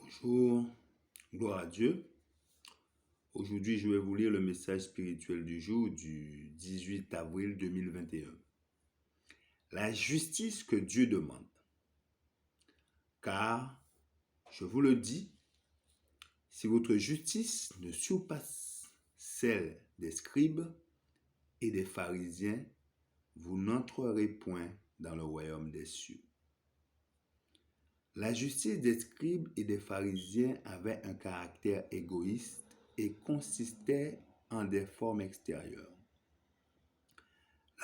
Bonjour, gloire à Dieu. Aujourd'hui, je vais vous lire le message spirituel du jour du 18 avril 2021. La justice que Dieu demande. Car, je vous le dis, si votre justice ne surpasse celle des scribes et des pharisiens, vous n'entrerez point dans le royaume des cieux. La justice des scribes et des pharisiens avait un caractère égoïste et consistait en des formes extérieures.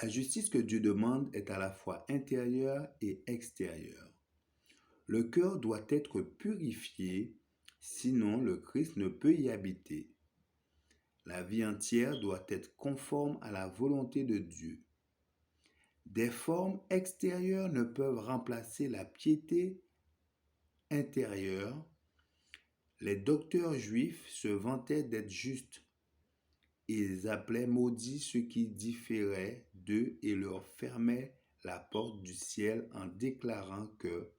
La justice que Dieu demande est à la fois intérieure et extérieure. Le cœur doit être purifié, sinon le Christ ne peut y habiter. La vie entière doit être conforme à la volonté de Dieu. Des formes extérieures ne peuvent remplacer la piété intérieure. Les docteurs juifs se vantaient d'être justes. Ils appelaient maudits ceux qui différaient d'eux et leur fermaient la porte du ciel en déclarant que,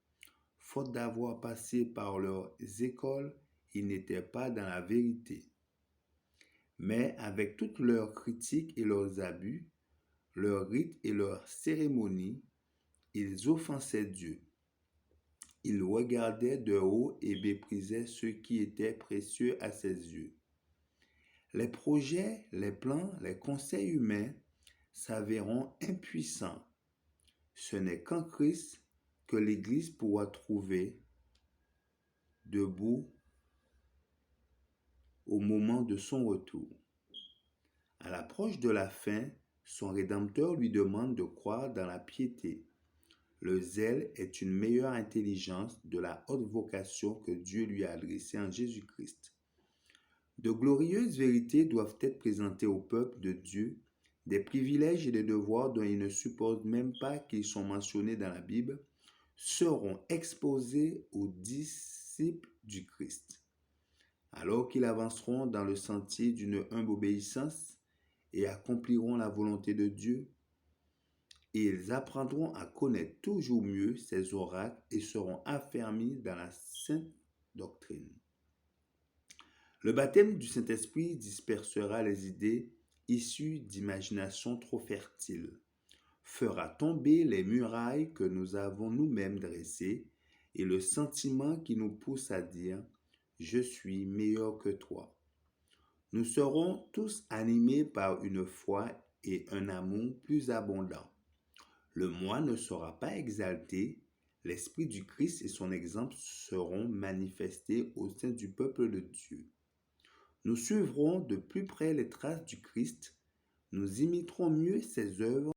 faute d'avoir passé par leurs écoles, ils n'étaient pas dans la vérité. Mais avec toutes leurs critiques et leurs abus, leurs rites et leurs cérémonies, ils offensaient Dieu. Ils regardaient de haut et méprisaient ceux qui étaient précieux à ses yeux. Les projets, les plans, les conseils humains s'avéreront impuissants. Ce n'est qu'en Christ que l'Église pourra trouver debout au moment de son retour. À l'approche de la fin, son Rédempteur lui demande de croire dans la piété. Le zèle est une meilleure intelligence de la haute vocation que Dieu lui a adressée en Jésus-Christ. De glorieuses vérités doivent être présentées au peuple de Dieu, des privilèges et des devoirs dont ils ne supposent même pas qu'ils sont mentionnés dans la Bible, seront exposés aux disciples du Christ. Alors qu'ils avanceront dans le sentier d'une humble obéissance et accompliront la volonté de Dieu, ils apprendront à connaître toujours mieux ses oracles et seront affermis dans la sainte doctrine. Le baptême du Saint-Esprit dispersera les idées issues d'imaginations trop fertiles, fera tomber les murailles que nous avons nous-mêmes dressées et le sentiment qui nous pousse à dire « Je suis meilleur que toi ». Nous serons tous animés par une foi et un amour plus abondants. Le moi ne sera pas exalté, l'Esprit du Christ et son exemple seront manifestés au sein du peuple de Dieu. Nous suivrons de plus près les traces du Christ, nous imiterons mieux ses œuvres